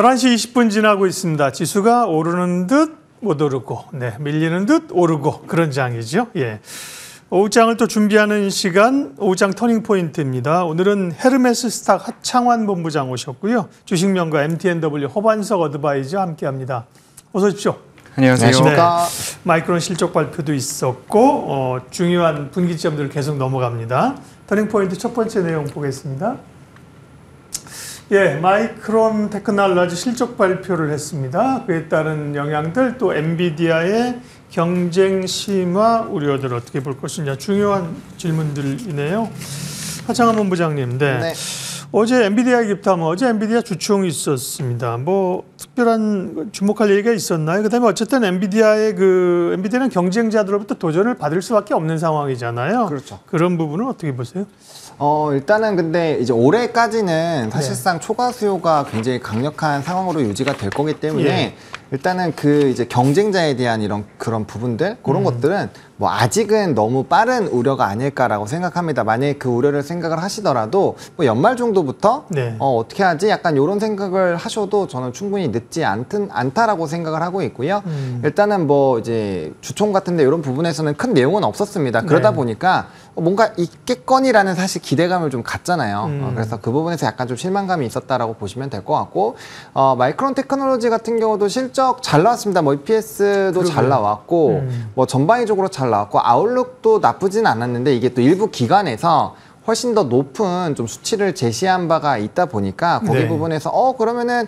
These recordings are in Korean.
11시 20분 지나고 있습니다. 지수가 오르는 듯 못 오르고, 밀리는 듯 오르고 그런 장이죠. 예. 오후장을 또 준비하는 시간, 오후장 터닝포인트입니다. 오늘은 헤르메스 스탁 하창환 본부장 오셨고요. 주식명가 MTNW 허반석 어드바이저 함께합니다. 어서 오십시오. 안녕하세요. 안녕하십니까. 마이크론 실적 발표도 있었고 중요한 분기점들을 계속 넘어갑니다. 터닝포인트 첫 번째 내용 보겠습니다. 예, 마이크론 테크놀로지 실적 발표를 했습니다. 그에 따른 영향들, 또 엔비디아의 경쟁 심화 우려들 어떻게 볼 것이냐, 중요한 질문들이네요. 하창환 본부장님, 네. 어제 엔비디아 얘기부터 어제 엔비디아 주총이 있었습니다. 뭐 특별한 주목할 얘기가 있었나요? 그다음에 어쨌든 엔비디아는 경쟁자들로부터 도전을 받을 수밖에 없는 상황이잖아요. 그렇죠. 그런 부분은 어떻게 보세요? 일단은 근데 이제 올해까지는 사실상 초과 수요가 굉장히 강력한 상황으로 유지가 될 거기 때문에 일단은 그 이제 경쟁자에 대한 그런 부분들, 그런 것들은 뭐 아직은 너무 빠른 우려가 아닐까라고 생각합니다. 만약에 그 우려를 생각을 하시더라도 뭐 연말 정도부터 어떻게 하지? 약간 이런 생각을 하셔도 저는 충분히 늦지 않다라고 생각을 하고 있고요. 일단은 뭐 이제 주총 같은데 이런 부분에서는 큰 내용은 없었습니다. 그러다 보니까 뭔가 있겠거니라는 사실 기대감을 좀 갖잖아요. 그래서 그 부분에서 약간 좀 실망감이 있었다라고 보시면 될 것 같고, 마이크론 테크놀로지 같은 경우도 실적 잘 나왔습니다. 뭐 EPS도 잘 나왔고, 뭐 전방위적으로 잘 나왔고, 아웃룩도 나쁘진 않았는데 이게 또 일부 기관에서 훨씬 더 높은 좀 수치를 제시한 바가 있다 보니까 거기 부분에서 그러면은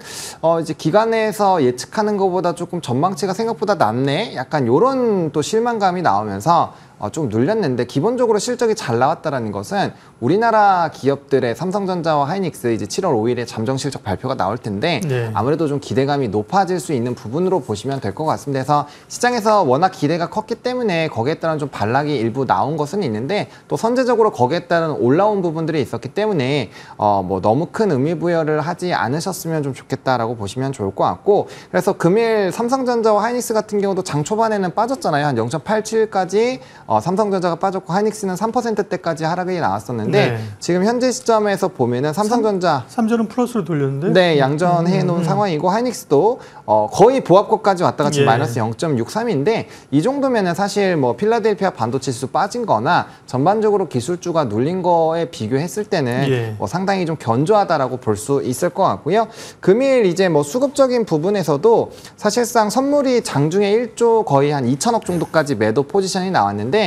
이제 기관에서 예측하는 것보다 조금 전망치가 생각보다 낮네, 약간 요런 또 실망감이 나오면서 좀 눌렸는데, 기본적으로 실적이 잘 나왔다라는 것은 우리나라 기업들의 삼성전자와 하이닉스 이제 7월 5일에 잠정 실적 발표가 나올 텐데 아무래도 좀 기대감이 높아질 수 있는 부분으로 보시면 될 것 같습니다. 그래서 시장에서 워낙 기대가 컸기 때문에 거기에 따른 좀 반락이 일부 나온 것은 있는데, 또 선제적으로 거기에 따른 올라온 부분들이 있었기 때문에 뭐 너무 큰 의미 부여를 하지 않으셨으면 좀 좋겠다라고 보시면 좋을 것 같고, 그래서 금일 삼성전자와 하이닉스 같은 경우도 장 초반에는 빠졌잖아요. 한 0.87까지 삼성전자가 빠졌고 하이닉스는 3%대까지 하락이 나왔었는데 지금 현재 시점에서 보면은 삼성전자 삼전은 플러스로 돌렸는데? 네, 양전해 놓은 상황이고, 하이닉스도 거의 보합고까지 왔다가 지금 마이너스 0.63인데 이 정도면은 사실 뭐 필라델피아 반도체 지수 빠진 거나 전반적으로 기술주가 눌린 거에 비교했을 때는 뭐 상당히 좀 견조하다라고 볼 수 있을 것 같고요. 금일 이제 뭐 수급적인 부분에서도 사실상 선물이 장중에 1조 거의 한 2천억 정도까지 매도 포지션이 나왔는데,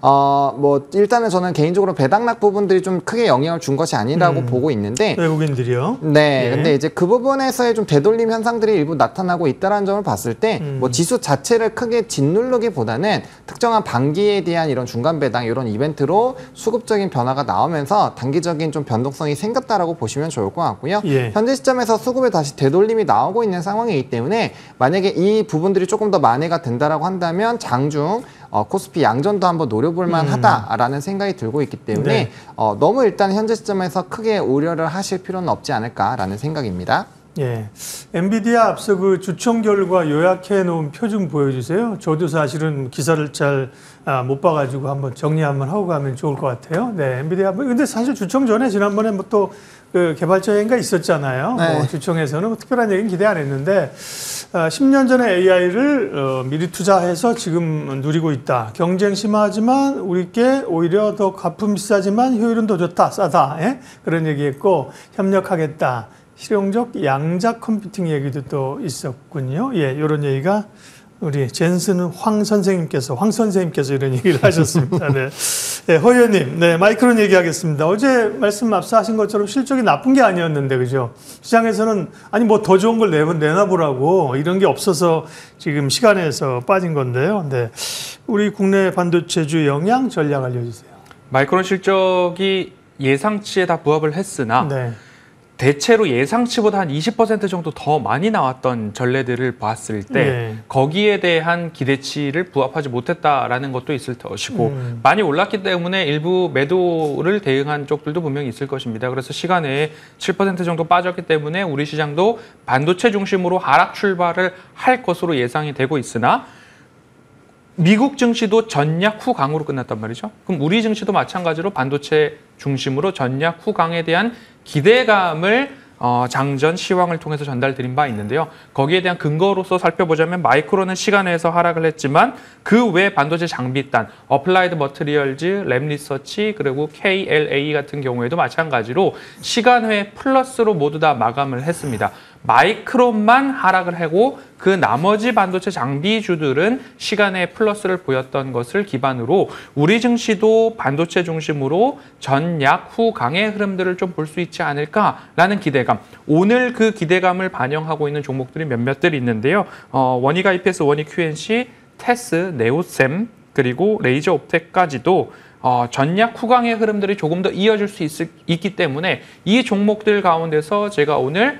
뭐 일단은 저는 개인적으로 배당락 부분들이 좀 크게 영향을 준 것이 아니라고 보고 있는데, 외국인들이요? 네, 근데 이제 그 부분에서의 좀 되돌림 현상들이 일부 나타나고 있다는 점을 봤을 때 뭐 지수 자체를 크게 짓누르기보다는 특정한 반기에 대한 이런 중간 배당 이런 이벤트로 수급적인 변화가 나오면서 단기적인 좀 변동성이 생겼다라고 보시면 좋을 것 같고요. 현재 시점에서 수급에 다시 되돌림이 나오고 있는 상황이기 때문에 만약에 이 부분들이 조금 더 만회가 된다라고 한다면 장중 코스피 양전도 한번 노려볼 만하다라는 생각이 들고 있기 때문에 너무 일단 현재 시점에서 크게 우려를 하실 필요는 없지 않을까라는 생각입니다. 엔비디아 앞서 그 주총 결과 요약해 놓은 표 좀 보여주세요. 저도 사실은 기사를 잘 못 봐가지고 한번 정리 한번 하고 가면 좋을 것 같아요. 엔비디아. 근데 사실 주총 전에 지난번에 뭐 또 그 개발자 회의가 있었잖아요. 뭐 주총에서는 특별한 얘기는 기대 안 했는데 10년 전에 AI를 미리 투자해서 지금 누리고 있다. 경쟁 심하지만 우리께 오히려 더 가품 비싸지만 효율은 더 좋다, 싸다. 그런 얘기했고, 협력하겠다. 실용적 양자 컴퓨팅 얘기도 또 있었군요. 이런 얘기가 우리 젠슨 황 선생님께서 이런 얘기를 하셨습니다. 허 의원님, 마이크론 얘기하겠습니다. 어제 말씀 앞서 하신 것처럼 실적이 나쁜 게 아니었는데, 그죠? 시장에서는 아니 뭐 더 좋은 걸 내놔보라고 이런 게 없어서 지금 시간에서 빠진 건데요. 우리 국내 반도체주 영향 전략 알려주세요. 마이크론 실적이 예상치에 다 부합을 했으나 대체로 예상치보다 한 20% 정도 더 많이 나왔던 전례들을 봤을 때 거기에 대한 기대치를 부합하지 못했다라는 것도 있을 것이고, 많이 올랐기 때문에 일부 매도를 대응한 쪽들도 분명히 있을 것입니다. 그래서 시간에 7% 정도 빠졌기 때문에 우리 시장도 반도체 중심으로 하락 출발을 할 것으로 예상이 되고 있으나, 미국 증시도 전약 후 강으로 끝났단 말이죠. 그럼 우리 증시도 마찬가지로 반도체 중심으로 전약 후 강에 대한 기대감을 장전 시황을 통해서 전달드린 바 있는데요. 거기에 대한 근거로서 살펴보자면 마이크론은 시간외에서 하락을 했지만 그 외 반도체 장비단, 어플라이드 머티리얼즈, 랩 리서치, 그리고 KLA 같은 경우에도 마찬가지로 시간외 플러스로 모두 다 마감을 했습니다. 마이크론만 하락을 하고 그 나머지 반도체 장비주들은 시간에 플러스를 보였던 것을 기반으로 우리 증시도 반도체 중심으로 전약 후 강의 흐름들을 좀 볼 수 있지 않을까라는 기대감. 오늘 그 기대감을 반영하고 있는 종목들이 몇몇들 있는데요. 원희가 EPS, 원희 QNC, 테스, 네오셈, 그리고 레이저 옵텍까지도 전약 후강의 흐름들이 조금 더 이어질 수 있기 때문에 이 종목들 가운데서 제가 오늘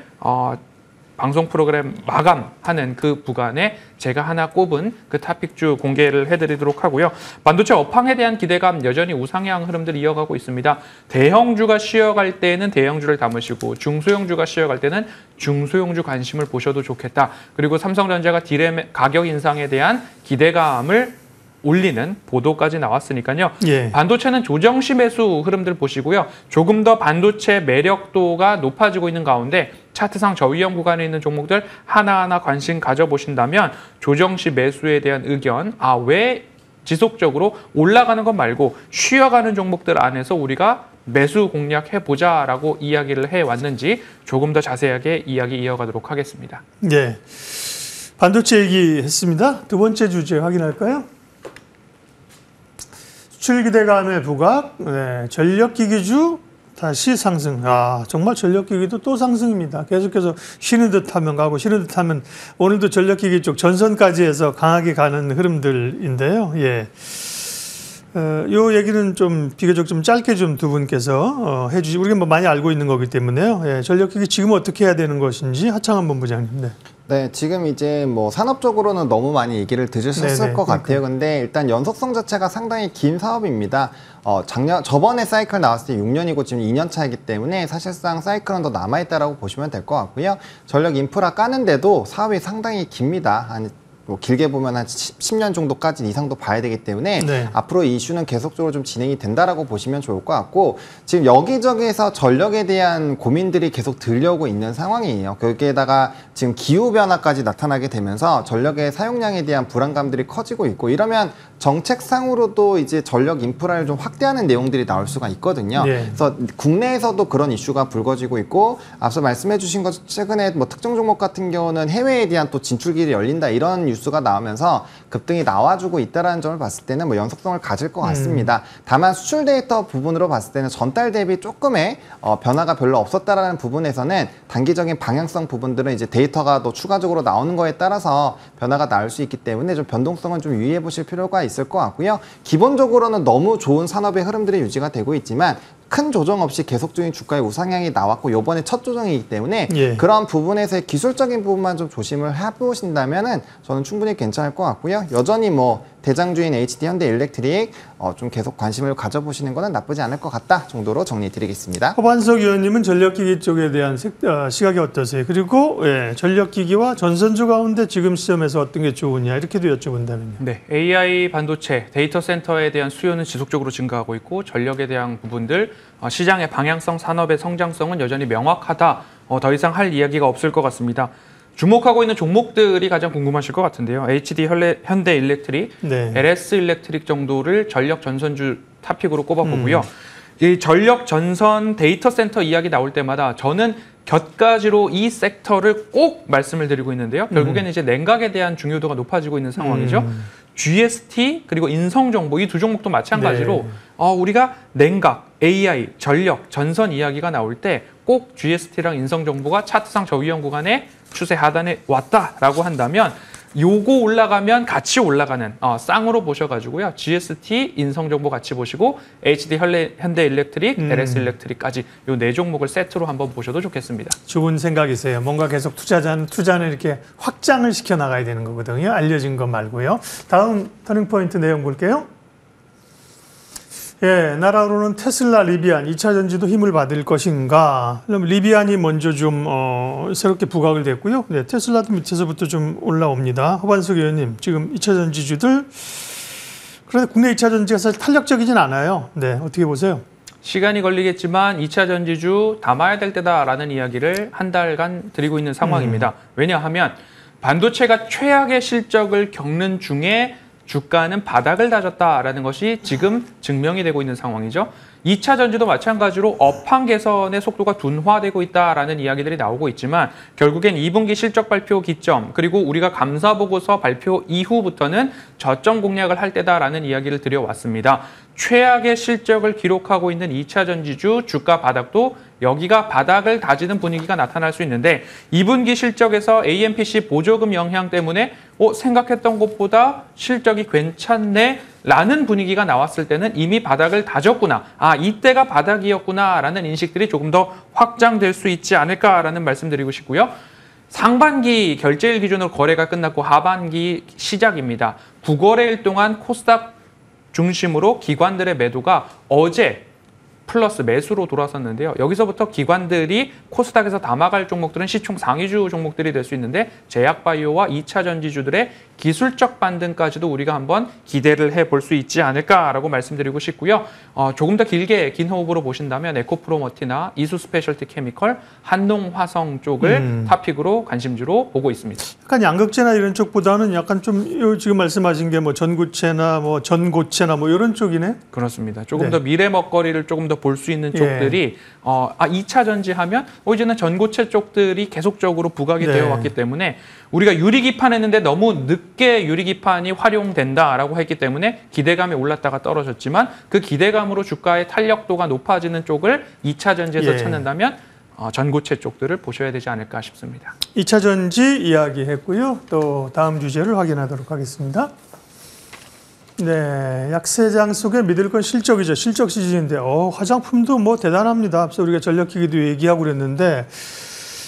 방송 프로그램 마감하는 그 구간에 제가 하나 꼽은 그 토픽주 공개를 해드리도록 하고요. 반도체 업황에 대한 기대감 여전히 우상향 흐름들이 이어가고 있습니다. 대형주가 쉬어갈 때는 대형주를 담으시고 중소형주가 쉬어갈 때는 중소형주 관심을 보셔도 좋겠다. 그리고 삼성전자가 디램 가격 인상에 대한 기대감을 올리는 보도까지 나왔으니까요. 예. 반도체는 조정시 매수 흐름들 보시고요. 조금 더 반도체 매력도가 높아지고 있는 가운데 차트상 저위험 구간에 있는 종목들 하나하나 관심 가져보신다면 조정시 매수에 대한 의견, 왜 지속적으로 올라가는 것 말고 쉬어가는 종목들 안에서 우리가 매수 공략해보자라고 이야기를 해왔는지 조금 더 자세하게 이야기 이어가도록 하겠습니다. 네, 반도체 얘기했습니다. 두 번째 주제 확인할까요? 수출 기대감의 부각, 전력기기주 다시 상승. 정말 전력기기도 또 상승입니다. 계속해서 쉬는 듯 하면 가고 쉬는 듯 하면 오늘도 전력기기 쪽 전선까지 해서 강하게 가는 흐름들인데요. 예. 요 얘기는 좀 비교적 좀 짧게 좀 두 분께서 해주시고 우리가 뭐 많이 알고 있는 거기 때문에요. 예. 전력기기 지금 어떻게 해야 되는 것인지 하창한 본부장님. 네. 네, 지금 이제 뭐 산업적으로는 너무 많이 얘기를 들으셨을 것 같아요. 근데 일단 연속성 자체가 상당히 긴 사업입니다. 저번에 사이클 나왔을 때 6년이고 지금 2년 차이기 때문에 사실상 사이클은 더 남아있다라고 보시면 될 것 같고요. 전력 인프라 까는데도 사업이 상당히 깁니다. 길게 보면 한 10년 정도까지 이상도 봐야 되기 때문에 앞으로 이 이슈는 계속적으로 좀 진행이 된다라고 보시면 좋을 것 같고 지금 여기저기에서 전력에 대한 고민들이 계속 들려오고 있는 상황이에요. 거기에다가 지금 기후변화까지 나타나게 되면서 전력의 사용량에 대한 불안감들이 커지고 있고 이러면 정책상으로도 이제 전력 인프라를 좀 확대하는 내용들이 나올 수가 있거든요. 그래서 국내에서도 그런 이슈가 불거지고 있고 앞서 말씀해 주신 것 최근에 뭐 특정 종목 같은 경우는 해외에 대한 또 진출길이 열린다 이런 뉴스가 나오면서 급등이 나와주고 있다는 점을 봤을 때는 뭐 연속성을 가질 것 같습니다. 다만 수출 데이터 부분으로 봤을 때는 전달 대비 조금의 변화가 별로 없었다라는 부분에서는 단기적인 방향성 부분들은 이제 데이터가 또 추가적으로 나오는 거에 따라서 변화가 나올 수 있기 때문에 좀 변동성은 좀 유의해 보실 필요가 있을 것 같고요. 기본적으로는 너무 좋은 산업의 흐름들이 유지가 되고 있지만 큰 조정 없이 계속적인 주가의 우상향이 나왔고 요번에 첫 조정이기 때문에 그런 부분에서의 기술적인 부분만 좀 조심을 해보신다면은 저는 충분히 괜찮을 것 같고요. 여전히 뭐 대장주인 HD 현대일렉트릭 좀 계속 관심을 가져보시는 거는 나쁘지 않을 것 같다 정도로 정리드리겠습니다. 허반석 의원님은 전력기기 쪽에 대한 시각이 어떠세요? 그리고 전력기기와 전선주 가운데 지금 시점에서 어떤 게 좋으냐 이렇게도 여쭤본다면요. 네, AI 반도체, 데이터 센터에 대한 수요는 지속적으로 증가하고 있고 전력에 대한 부분들 시장의 방향성, 산업의 성장성은 여전히 명확하다. 더 이상 할 이야기가 없을 것 같습니다. 주목하고 있는 종목들이 가장 궁금하실 것 같은데요. HD 현대일렉트릭, LS 일렉트릭 정도를 전력 전선주 탑픽으로 꼽아보고요. 이 전력 전선 데이터 센터 이야기 나올 때마다 저는 곁가지로 이 섹터를 꼭 말씀을 드리고 있는데요. 결국에는 이제 냉각에 대한 중요도가 높아지고 있는 상황이죠. GST 그리고 인성정보 이 두 종목도 마찬가지로 우리가 냉각, AI, 전력, 전선 이야기가 나올 때 꼭 GST랑 인성정보가 차트상 저위험 구간에 추세 하단에 왔다라고 한다면 요거 올라가면 같이 올라가는 쌍으로 보셔가지고요. GST, 인성정보 같이 보시고 HD 현대일렉트릭, LS 일렉트릭까지 요 네 종목을 세트로 한번 보셔도 좋겠습니다. 좋은 생각이세요. 뭔가 계속 투자는 이렇게 확장을 시켜 나가야 되는 거거든요. 알려진 것 말고요. 다음 터닝포인트 내용 볼게요. 나라로는 테슬라, 리비안, 2차 전지도 힘을 받을 것인가. 그럼 리비안이 먼저 좀 새롭게 부각을 됐고요. 테슬라도 밑에서부터 좀 올라옵니다. 허반석 의원님, 지금 2차 전지주들 그런데 국내 2차 전지가 사실 탄력적이진 않아요. 어떻게 보세요? 시간이 걸리겠지만 2차 전지주 담아야 될 때다라는 이야기를 한 달간 드리고 있는 상황입니다. 왜냐하면 반도체가 최악의 실적을 겪는 중에 주가는 바닥을 다졌다라는 것이 지금 증명이 되고 있는 상황이죠. 2차 전지도 마찬가지로 업황 개선의 속도가 둔화되고 있다라는 이야기들이 나오고 있지만 결국엔 2분기 실적 발표 기점 그리고 우리가 감사보고서 발표 이후부터는 저점 공략을 할 때다라는 이야기를 드려왔습니다. 최악의 실적을 기록하고 있는 2차 전지주 주가 바닥도 여기가 바닥을 다지는 분위기가 나타날 수 있는데 2분기 실적에서 AMPC 보조금 영향 때문에 생각했던 것보다 실적이 괜찮네 라는 분위기가 나왔을 때는 이미 바닥을 다졌구나. 이때가 바닥이었구나 라는 인식들이 조금 더 확장될 수 있지 않을까라는 말씀드리고 싶고요. 상반기 결제일 기준으로 거래가 끝났고 하반기 시작입니다. 9거래일 동안 코스닥 중심으로 기관들의 매도가 어제 플러스 매수로 돌아섰는데요. 여기서부터 기관들이 코스닥에서 담아갈 종목들은 시총 상위주 종목들이 될 수 있는데 제약바이오와 2차 전지주들의 기술적 반등까지도 우리가 한번 기대를 해볼 수 있지 않을까라고 말씀드리고 싶고요. 조금 더 길게 긴 호흡으로 보신다면 에코프로머티나 이수스페셜티 케미컬, 한농화성 쪽을 탑픽으로 관심주로 보고 있습니다. 약간 양극재나 이런 쪽보다는 약간 좀 지금 말씀하신 게 뭐 전구체나 뭐 전고체나 뭐 이런 쪽이네. 그렇습니다. 조금 더 미래 먹거리를 조금 더 볼 수 있는 쪽들이 2차 전지 하면 이제는 전고체 쪽들이 계속적으로 부각이 되어 왔기 때문에 우리가 유리기판 했는데 너무 늦게 유리기판이 활용된다라고 했기 때문에 기대감이 올랐다가 떨어졌지만 그 기대감으로 주가의 탄력도가 높아지는 쪽을 2차 전지에서 찾는다면 전고체 쪽들을 보셔야 되지 않을까 싶습니다. 2차 전지 이야기했고요. 또 다음 주제를 확인하도록 하겠습니다. 네, 약세장 속에 믿을 건 실적이죠. 실적 시즌인데 화장품도 뭐 대단합니다. 앞서 우리가 전력기기도 얘기하고 그랬는데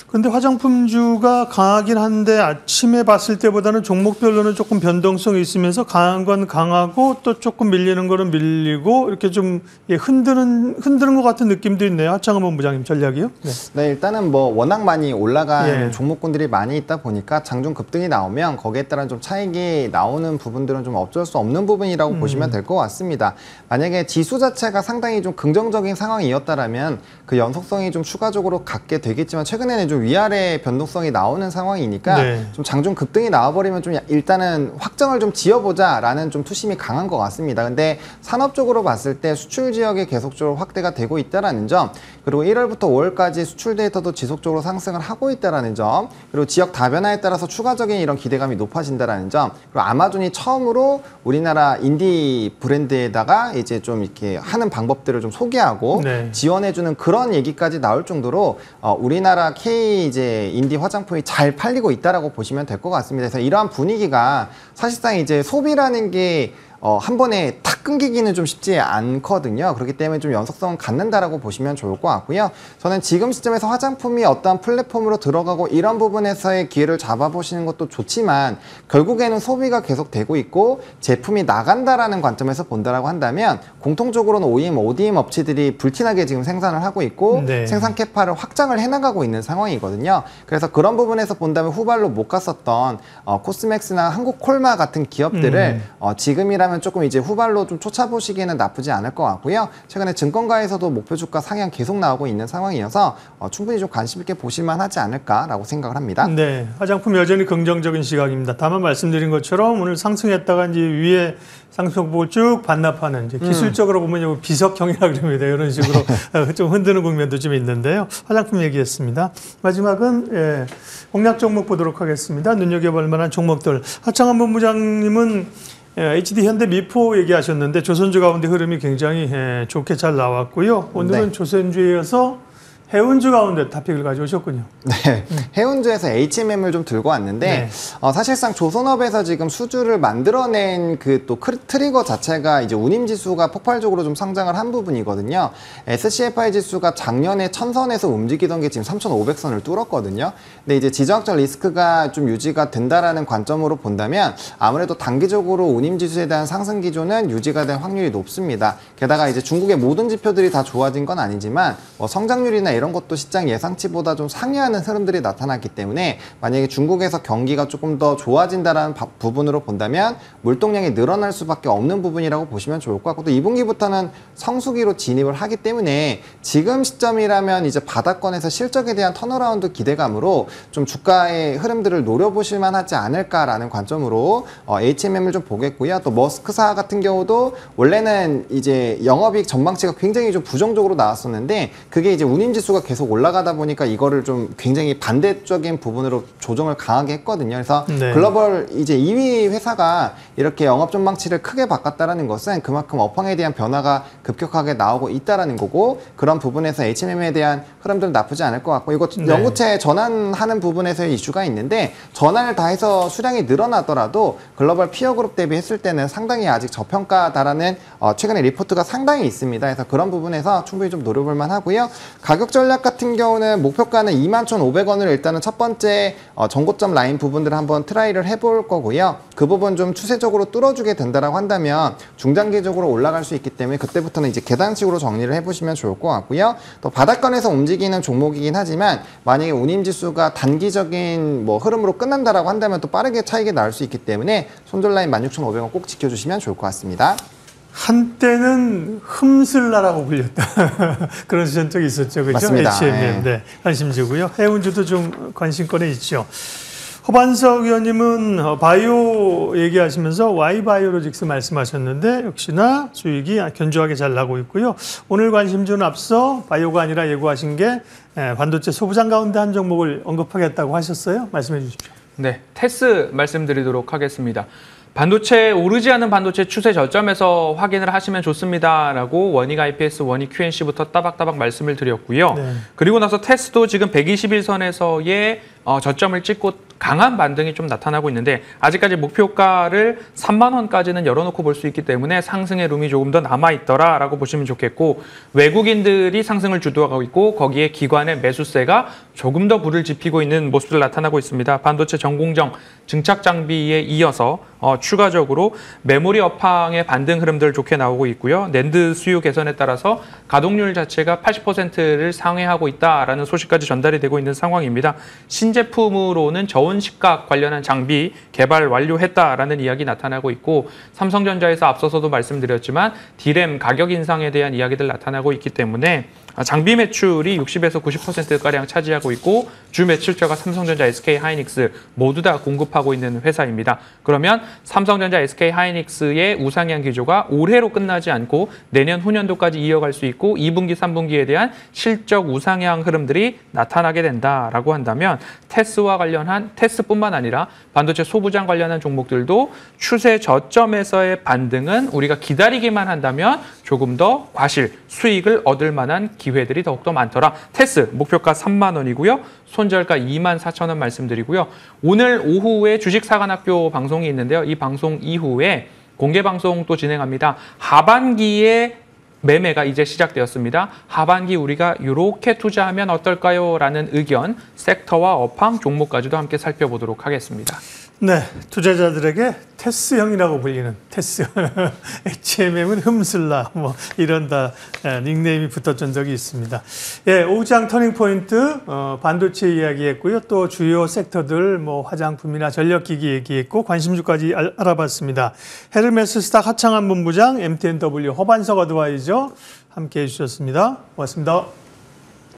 근데 화장품주가 강하긴 한데 아침에 봤을 때보다는 종목별로는 조금 변동성이 있으면서 강한 건 강하고 또 조금 밀리는 거는 밀리고 이렇게 좀 흔드는 것 같은 느낌도 있네요. 하창은 본부장님 전략이요? 네, 일단은 뭐 워낙 많이 올라간 종목군들이 많이 있다 보니까 장중 급등이 나오면 거기에 따른 좀 차익이 나오는 부분들은 좀 어쩔 수 없는 부분이라고 보시면 될 것 같습니다. 만약에 지수 자체가 상당히 좀 긍정적인 상황이었다라면 그 연속성이 좀 추가적으로 갖게 되겠지만 최근에는 좀 위아래 변동성이 나오는 상황이니까 좀 장중 급등이 나와버리면 좀 일단은 확정을 좀 지어보자라는 좀 투심이 강한 것 같습니다. 근데 산업적으로 봤을 때 수출 지역이 계속적으로 확대가 되고 있다라는 점, 그리고 1월부터 5월까지 수출 데이터도 지속적으로 상승을 하고 있다라는 점, 그리고 지역 다변화에 따라서 추가적인 이런 기대감이 높아진다라는 점, 그리고 아마존이 처음으로 우리나라 인디 브랜드에다가 이제 좀 이렇게 하는 방법들을 좀 소개하고 지원해주는 그런 얘기까지 나올 정도로 우리나라 K 이제 인디 화장품이 잘 팔리고 있다라고 보시면 될 것 같습니다. 그래서 이러한 분위기가 사실상 이제 소비라는 게 한 번에 탁 끊기기는 좀 쉽지 않거든요. 그렇기 때문에 좀 연속성을 갖는다라고 보시면 좋을 것 같고요. 저는 지금 시점에서 화장품이 어떠한 플랫폼으로 들어가고 이런 부분에서의 기회를 잡아보시는 것도 좋지만 결국에는 소비가 계속 되고 있고 제품이 나간다라는 관점에서 본다라고 한다면 공통적으로는 OEM, ODM 업체들이 불티나게 지금 생산을 하고 있고 생산 캐파를 확장을 해나가고 있는 상황이거든요. 그래서 그런 부분에서 본다면 후발로 못 갔었던 코스맥스나 한국콜마 같은 기업들을 지금이라면 조금 이제 후발로 좀 쫓아보시기에는 나쁘지 않을 것 같고요. 최근에 증권가에서도 목표 주가 상향 계속 나오고 있는 상황이어서 충분히 좀 관심 있게 보실만 하지 않을까라고 생각을 합니다. 네, 화장품 여전히 긍정적인 시각입니다. 다만 말씀드린 것처럼 오늘 상승했다가 이제 위에 상승폭을 쭉 반납하는 이제 기술적으로 보면 비석형이라고 그럽니다. 이런 식으로 좀 흔드는 국면도 좀 있는데요. 화장품 얘기했습니다. 마지막은 공략 종목 보도록 하겠습니다. 눈여겨볼 만한 종목들. 하창한 본부장님은 HD 현대 미포 얘기하셨는데 조선주 가운데 흐름이 굉장히 좋게 잘 나왔고요. 오늘은 조선주에 이어서 해운주 가운데 탑픽을 가져오셨군요. 네, 해운주에서 HMM을 좀 들고 왔는데 사실상 조선업에서 지금 수주를 만들어낸 그 또 트리거 자체가 이제 운임지수가 폭발적으로 좀 상장을 한 부분이거든요. SCFI 지수가 작년에 1000선에서 움직이던 게 지금 3500선을 뚫었거든요. 근데 이제 지정학적 리스크가 좀 유지가 된다라는 관점으로 본다면 아무래도 단기적으로 운임지수에 대한 상승 기조는 유지가 될 확률이 높습니다. 게다가 이제 중국의 모든 지표들이 다 좋아진 건 아니지만 성장률이나 이런 것도 시장 예상치보다 좀 상회하는 흐름들이 나타났기 때문에 만약에 중국에서 경기가 조금 더 좋아진다는 부분으로 본다면 물동량이 늘어날 수밖에 없는 부분이라고 보시면 좋을 것 같고 또 2분기부터는 성수기로 진입을 하기 때문에 지금 시점이라면 이제 바닥권에서 실적에 대한 턴어라운드 기대감으로 좀 주가의 흐름들을 노려보실 만하지 않을까라는 관점으로 HMM을 좀 보겠고요. 또 머스크사 같은 경우도 원래는 이제 영업이익 전망치가 굉장히 좀 부정적으로 나왔었는데 그게 이제 운임지수가 계속 올라가다 보니까 이거를 좀 굉장히 반대적인 부분으로 조정을 강하게 했거든요. 그래서 네. 글로벌 이제 2위 회사가 이렇게 영업 전망치를 크게 바꿨다라는 것은 그만큼 업황에 대한 변화가 급격하게 나오고 있다라는 거고 그런 부분에서 HMM에 대한 흐름들은 나쁘지 않을 것 같고 이거 연구체 전환하는 부분에서의 이슈가 있는데 전환을 다 해서 수량이 늘어나더라도 글로벌 피어 그룹 대비했을 때는 상당히 아직 저평가다라는 최근에 리포트가 상당히 있습니다. 그래서 그런 부분에서 충분히 좀 노려볼 만하고요. 가격 전략 같은 경우는 목표가는 21,500원을 일단은 첫 번째 전고점 라인 부분들을 한번 트라이를 해볼 거고요. 그 부분 좀 추세적으로 뚫어주게 된다라고 한다면 중장기적으로 올라갈 수 있기 때문에 그때부터는 이제 계단식으로 정리를 해보시면 좋을 것 같고요. 또 바닥권에서 움직이는 종목이긴 하지만 만약에 운임지수가 단기적인 뭐 흐름으로 끝난다라고 한다면 또 빠르게 차익이 나올 수 있기 때문에 손절 라인 16,500원 꼭 지켜주시면 좋을 것 같습니다. 한때는 흠슬라라고 불렸다. 그런 적이 있었죠. 그렇죠? 맞습니다. HMM. 네. 관심주고요. 해운주도 좀 관심권에 있죠. 허반석 의원님은 바이오 얘기하시면서 Y바이오로직스 말씀하셨는데 역시나 수익이 견조하게 잘 나고 있고요. 오늘 관심주는 앞서 바이오가 아니라 예고하신 게 반도체 소부장 가운데 한 종목을 언급하겠다고 하셨어요. 말씀해 주십시오. 네, 테스 말씀드리도록 하겠습니다. 반도체 오르지 않은 반도체 추세 저점에서 확인을 하시면 좋습니다라고 원익 IPS, 원익 QNC부터 따박따박 말씀을 드렸고요. 네. 그리고 나서 테스도 지금 121선에서의 저점을 찍고 강한 반등이 좀 나타나고 있는데 아직까지 목표가를 3만 원까지는 열어놓고 볼 수 있기 때문에 상승의 룸이 조금 더 남아있더라라고 보시면 좋겠고 외국인들이 상승을 주도하고 있고 거기에 기관의 매수세가 조금 더 불을 지피고 있는 모습들 나타나고 있습니다. 반도체 전공정 증착 장비에 이어서 추가적으로 메모리 업황의 반등 흐름들 좋게 나오고 있고요. 낸드 수요 개선에 따라서 가동률 자체가 80%를 상회하고 있다라는 소식까지 전달이 되고 있는 상황입니다. 신제품으로는 저온식각 관련한 장비 개발 완료했다라는 이야기 나타나고 있고 삼성전자에서 앞서서도 말씀드렸지만 D램 가격 인상에 대한 이야기들 나타나고 있기 때문에 장비 매출이 60에서 90%가량 차지하고 있고 주 매출처가 삼성전자, SK하이닉스 모두 다 공급하고 있는 회사입니다. 그러면 삼성전자, SK하이닉스의 우상향 기조가 올해로 끝나지 않고 내년 후년도까지 이어갈 수 있고 2분기, 3분기에 대한 실적 우상향 흐름들이 나타나게 된다라고 한다면 테스와 관련한 테스뿐만 아니라 반도체 소부장 관련한 종목들도 추세 저점에서의 반등은 우리가 기다리기만 한다면 조금 더 과실, 수익을 얻을 만한 기회들이 더욱더 많더라. 테스 목표가 3만 원이고요. 손절가 24,000원 말씀드리고요. 오늘 오후에 주식사관학교 방송이 있는데요. 이 방송 이후에 공개 방송 또 진행합니다. 하반기에 매매가 이제 시작되었습니다. 하반기 우리가 이렇게 투자하면 어떨까요? 라는 의견, 섹터와 업황, 종목까지도 함께 살펴보도록 하겠습니다. 네, 투자자들에게 테스형이라고 불리는 테스. HMM은 흠슬라 뭐 이런 다 닉네임이 붙었던 적이 있습니다. 예, 오후장 터닝포인트 반도체 이야기했고요. 또 주요 섹터들 뭐 화장품이나 전력기기 얘기했고 관심주까지 알아봤습니다. 헤르메스 스탁 하창한 본부장 MTNW 허반석 어드바이저 함께해 주셨습니다. 고맙습니다.